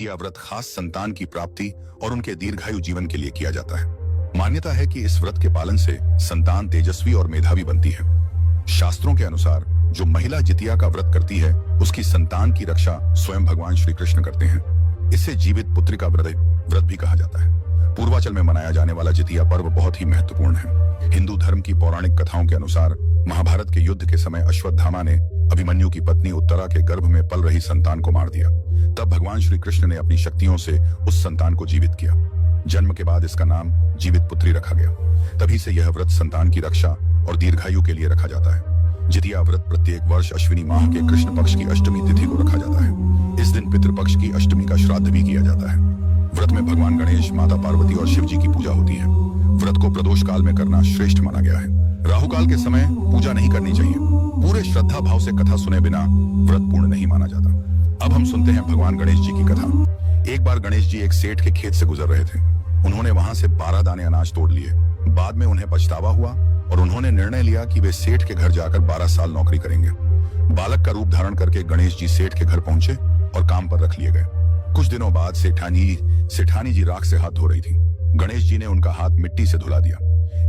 यह व्रत खास संतान की प्राप्ति और उनके दीर्घायु जीवन के लिए किया जाता है। मान्यता है कि इस व्रत के पालन से संतान तेजस्वी और मेधावी बनती है। शास्त्रों के अनुसार जो महिला जितिया का व्रत करती है उसकी संतान की रक्षा स्वयं भगवान श्री कृष्ण करते हैं। इसे जीवित पुत्री का व्रत भी कहा जाता है। पूर्वांचल में मनाया जाने वाला जितिया पर्व बहुत ही महत्वपूर्ण है। हिंदू धर्म की पौराणिक कथाओं के अनुसार महाभारत के युद्ध के समय अश्वत्थामा ने अभिमन्यु की पत्नी उत्तरा के गर्भ में पल रही संतान को मार दिया। तब भगवान श्री कृष्ण ने अपनी शक्तियों से उस संतान को जीवित किया। जन्म के बाद इसका नाम जीवित पुत्री रखा गया। तभी से यह व्रत संतान की रक्षा और दीर्घायु के लिए रखा जाता है। जितिया व्रत प्रत्येक वर्ष अश्विनी माह के कृष्ण पक्ष की अष्टमी तिथि को रखा जाता है। इस दिन पितृपक्ष की अष्टमी का श्राद्ध भी किया जाता है। व्रत में भगवान गणेश, माता पार्वती और शिव जी की पूजा होती है। व्रत को प्रदोष काल में करना श्रेष्ठ माना गया है। राहु काल के समय पूजा नहीं करनी चाहिए। पूरे श्रद्धा भाव से कथा सुने बिना व्रत पूर्ण नहीं माना जाता। अब हम सुनते हैं भगवान गणेश जी की कथा। एक बार गणेश जी एक सेठ के खेत से गुजर रहे थे। उन्होंने वहां से 12 दाने अनाज तोड़ लिए। बाद में उन्हें पछतावा हुआ और उन्होंने निर्णय लिया कि वे सेठ के घर जाकर 12 साल नौकरी करेंगे। बालक का रूप धारण करके गणेश जी सेठ के घर पहुंचे और काम पर रख लिए गए। कुछ दिनों बाद सेठानी जी राख से हाथ धो रही थी। गणेश जी ने उनका हाथ मिट्टी से धुला दिया।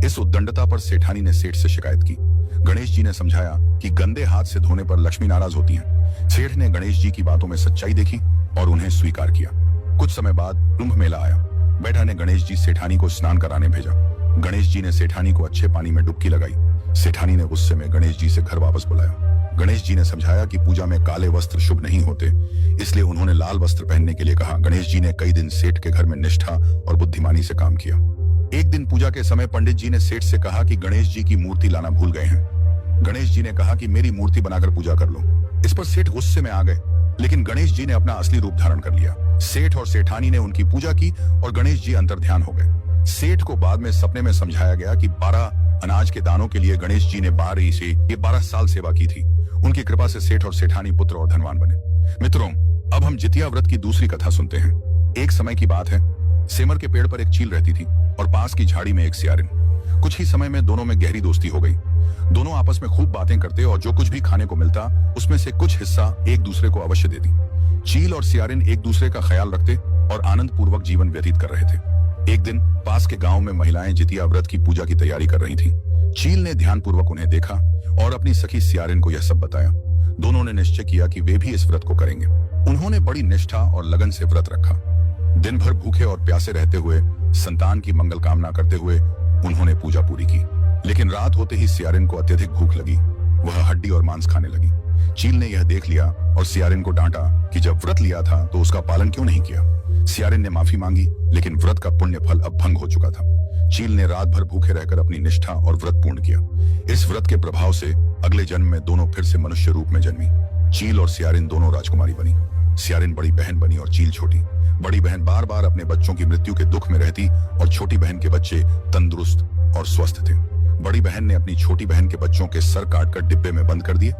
इस उद्दंडता पर सेठानी ने सेठ से शिकायत की। गणेश जी ने समझाया कि गंदे हाथ से धोने पर लक्ष्मी नाराज होती हैं। सेठ ने गणेश जी की बातों में सच्चाई देखी और उन्हें स्वीकार किया। कुछ समय बाद कुंभ मेला आया। बैठा ने गणेश जी सेठानी को स्नान कराने भेजा। गणेश जी ने सेठानी को अच्छे पानी में डुबकी लगाई। सेठानी ने गुस्से में गणेश जी से घर वापस बुलाया। गणेश जी ने समझाया कि पूजा में काले वस्त्र शुभ नहीं होते, इसलिए उन्होंने लाल वस्त्र पहनने के लिए कहा। गणेश जी ने कई दिन सेठ के घर में निष्ठा और बुद्धिमानी से काम किया। एक दिन पूजा के समय पंडित जी ने सेठ से कहा कि गणेश जी की मूर्ति लाना भूल गए हैं। गणेश जी ने कहा कि मेरी मूर्ति बनाकर पूजा कर लो। इस पर सेठ गुस्से में आ गए, लेकिन गणेश जी ने अपना असली रूप धारण कर लिया। सेठ और सेठानी ने उनकी पूजा की और गणेश जी अंतर्ध्यान हो गए। सेठ को बाद में सपने में समझाया गया कि 12 अनाज के दानों के लिए गणेश जी ने 12 साल सेवा की थी। उनकी कृपा से सेठ और सेठानी पुत्र और धनवान बने। मित्रों, अब हम जितिया व्रत की दूसरी कथा सुनते हैं। एक समय की बात है, सेमर के पेड़ पर एक चील रहती थी और पास की झाड़ी में एक सियारिन। कुछ ही समय में दोनों में गहरी दोस्ती हो गई। दोनों आपस में खूब बातें करते और जो कुछ भी खाने को मिलता उसमें से कुछ हिस्सा एक दूसरे को अवश्य देती। चील और सियारिन एक दूसरे का ख्याल रखते और आनंद पूर्वक जीवन व्यतीत कर रहे थे। एक दिन पास के गांव में महिलाएं जितिया व्रत की पूजा की तैयारी कर रही थी। चील ने ध्यानपूर्वक उन्हें देखा और अपनी सखी सियारिन को यह सब बताया। दोनों ने निश्चय किया कि वे भी इस व्रत को करेंगे। उन्होंने बड़ी निष्ठा और लगन से व्रत रखा। दिन भर भूखे और प्यासे रहते हुए, संतान की मंगल कामना करते हुए उन्होंने पूजा पूरी की। लेकिन रात होते ही सियारिन को अत्यधिक भूख लगी। वह हड्डी और मांस खाने लगी। चील ने यह देख लिया और सियारिन को डांटा कि जब व्रत लिया था तो उसका पालन क्यों नहीं किया। सियारिन ने माफी मांगी, लेकिन व्रत का पुण्य फल अब भंग हो चुका था। चील ने रात भर भूखे रहकर अपनी निष्ठा और व्रत पूर्ण किया। इस व्रत के प्रभाव से अगले जन्म में दोनों फिर से मनुष्य रूप में जन्मी। चील और सियारिन दोनों राजकुमारी बनी। सियारिन बड़ी बहन बनी और चील छोटी। बड़ी बहन बार बार अपने बच्चों की मृत्यु के दुख में रहती और छोटी बहन के बच्चे तंदुरुस्त और स्वस्थ थे। बड़ी बहन ने अपनी छोटी बहन के बच्चों के सर काटकर डिब्बे में बंद कर दिए,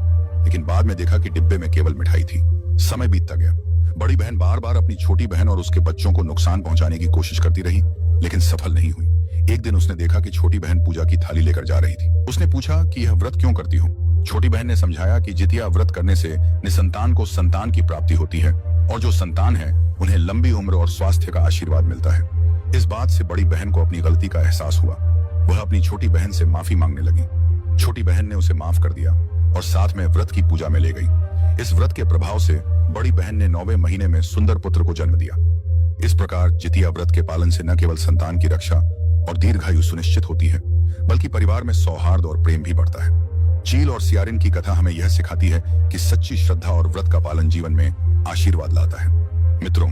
लेकिन बाद में देखा कि डिब्बे में केवल मिठाई थी। समय बीतता गया। बड़ी बहन बार बार अपनी छोटी बहन और उसके बच्चों को नुकसान पहुंचाने की कोशिश करती रही, लेकिन सफल नहीं हुई। एक दिन उसने देखा कि छोटी बहन पूजा की थाली लेकर जा रही थी। उसने पूछा कि यह व्रत क्यों करती हो। छोटी बहन ने समझाया कि जितिया व्रत करने से निसंतान को संतान की प्राप्ति होती है और जो संतान है उन्हें लंबी उम्र और स्वास्थ्य का आशीर्वाद मिलता है। इस बात से बड़ी बहन को अपनी गलती का एहसास हुआ। वह अपनी छोटी बहन से माफी मांगने लगी। छोटी बहन ने उसे माफ कर दिया और साथ में व्रत की पूजा में ले गई। इस व्रत के प्रभाव से बड़ी बहन ने 9वें महीने में सुंदर पुत्र को जन्म दिया। इस प्रकार जितिया व्रत के पालन से न केवल संतान की रक्षा और दीर्घायु सुनिश्चित होती है, बल्कि परिवार में सौहार्द और प्रेम भी बढ़ता है। चील और सियारिन की कथा हमें यह सिखाती है कि सच्ची श्रद्धा और व्रत का पालन जीवन में आशीर्वाद लाता है। मित्रों,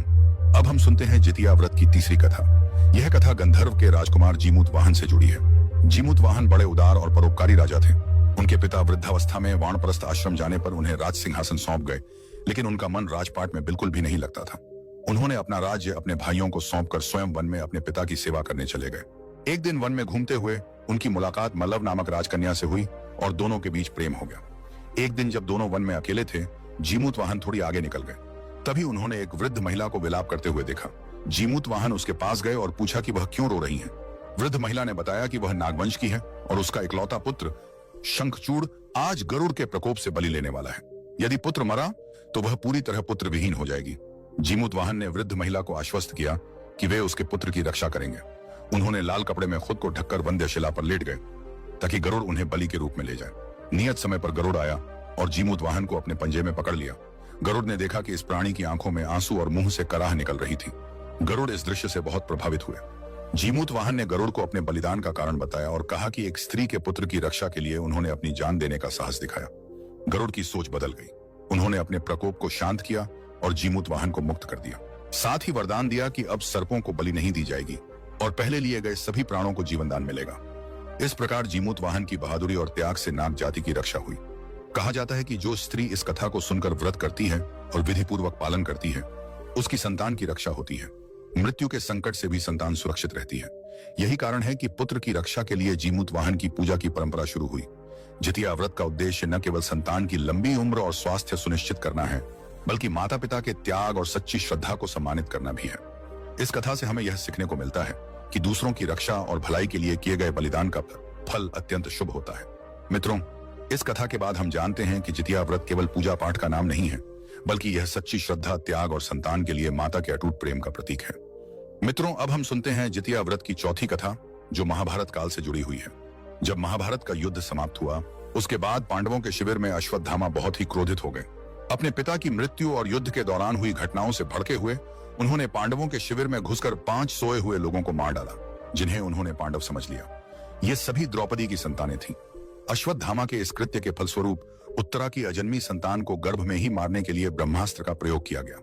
अब हम सुनते हैं जितिया व्रत की तीसरी कथा। यह कथा गंधर्व के राजकुमार जीमूत वाहन से जुड़ी है। जीमूत वाहन बड़े उदार और परोपकारी राजा थे। उनके पिता वृद्धावस्था में वानप्रस्थ आश्रम जाने पर उन्हें राज सिंहासन सौंप गए, लेकिन उनका मन राजपाट में बिल्कुल भी नहीं लगता था। उन्होंने अपना राज्य अपने भाइयों को सौंपकर स्वयं वन में अपने पिता की सेवा करने चले गए। एक दिन वन में घूमते हुए उनकी मुलाकात मल्लव नामक राजकन्या से हुई और दोनों के बीच प्रेम हो गया। एक दिन जब दोनों वन में अकेले थे, जीमूत वाहन थोड़ी आगे निकल गए। तभी उन्होंने एक वृद्ध महिला को विलाप करते हुए देखा। जीमूत वाहन उसके पास गए और पूछा कि वह क्यों रो रही है। वृद्ध महिला ने बताया कि वह नागवंश की है और उसका इकलौता पुत्र शंखचूड़ आज गरुड़ के प्रकोप से बलि लेने वाला है। यदि पुत्र मरा तो वह पूरी तरह पुत्र विहीन हो जाएगी। जीमूतवाहन ने वृद्ध महिला को आश्वस्त किया कि वे उसके पुत्र की रक्षा करेंगे। उन्होंने लाल कपड़े में खुद को ढककर वंद्यशिला पर लेट गए ताकि गरुड़ उन्हें बलि के रूप में ले जाए। नियत समय पर गरुड़ आया और जीमूतवाहन को अपने पंजे में पकड़ लिया। गरुड़ ने देखा कि इस प्राणी की आंखों में आंसू और मुंह से कराह निकल रही थी। गरुड़ इस दृश्य से बहुत प्रभावित हुए। जीमूतवाहन ने गरुड़ को अपने बलिदान का कारण बताया और कहा कि एक स्त्री के पुत्र की रक्षा के लिए उन्होंने अपनी जान देने का साहस दिखाया। गरुड़ की सोच बदल गई। उन्होंने अपने प्रकोप को शांत किया और जीमूतवाहन को मुक्त कर दिया। साथ ही वरदान दिया कि अब सर्पों को बलि नहीं दी जाएगी और पहले लिए गए सभी प्राणों को जीवन दान मिलेगा। इस प्रकार जीमूतवाहन की बहादुरी और त्याग से नाग जाति की रक्षा हुई। कहा जाता है कि जो स्त्री इस कथा को सुनकर व्रत करती है और विधि पूर्वक पालन करती है, उसकी संतान की रक्षा होती है। मृत्यु के संकट से भी संतान सुरक्षित रहती है। यही कारण है कि पुत्र की रक्षा के लिए जीमूतवाहन की पूजा की परंपरा शुरू हुई। जितिया व्रत का उद्देश्य न केवल संतान की लंबी उम्र और स्वास्थ्य सुनिश्चित करना है, बल्कि माता पिता के त्याग और सच्ची श्रद्धा को सम्मानित करना भी है। इस कथा से हमें यह सीखने को मिलता है कि दूसरों की रक्षा और भलाई के लिए किए गए बलिदान का फल अत्यंत शुभ होता है। मित्रों, इस कथा के बाद हम जानते हैं कि जितिया व्रत केवल पूजा पाठ का नाम नहीं है, बल्कि यह सच्ची श्रद्धा, त्याग और संतान के लिए माता के अटूट प्रेम का प्रतीक है। मित्रों, अब हम सुनते हैं जितिया व्रत की चौथी कथा, जो महाभारत काल से जुड़ी हुई है। जब महाभारत का युद्ध समाप्त हुआ, उसके बाद पांडवों के शिविर में अश्वत्थामा बहुत ही क्रोधित हो गए। अपने पिता की मृत्यु और युद्ध के दौरान हुई घटनाओं से भड़के हुए उन्होंने पांडवों के शिविर में घुसकर 5 सोए हुए लोगों को मार डाला, जिन्हें उन्होंने पांडव समझ लिया। ये सभी द्रौपदी की संतानें थीं। अश्वत्थामा के इस कृत्य के फलस्वरूप उत्तरा की अजन्मी संतान को गर्भ में ही मारने के लिए ब्रह्मास्त्र का प्रयोग किया गया।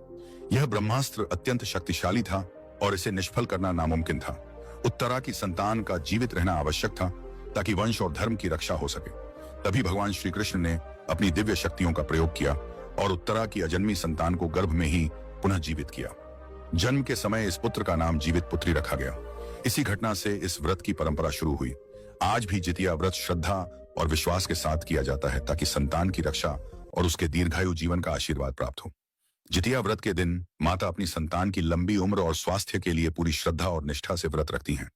यह ब्रह्मास्त्र अत्यंत शक्तिशाली था और इसे निष्फल करना नामुमकिन था। उत्तरा की संतान का जीवित रहना आवश्यक था ताकि वंश और धर्म की रक्षा हो सके। तभी भगवान श्री कृष्ण ने अपनी दिव्य शक्तियों का प्रयोग किया और उत्तरा की अजन्मी संतान को गर्भ में ही पुनः जीवित किया। जन्म के समय इस पुत्र का नाम जीवित पुत्री रखा गया। इसी घटना से इस व्रत की परंपरा शुरू हुई। आज भी जितिया व्रत श्रद्धा और विश्वास के साथ किया जाता है ताकि संतान की रक्षा और उसके दीर्घायु जीवन का आशीर्वाद प्राप्त हो। जितिया व्रत के दिन माता अपनी संतान की लंबी उम्र और स्वास्थ्य के लिए पूरी श्रद्धा और निष्ठा से व्रत रखती हैं।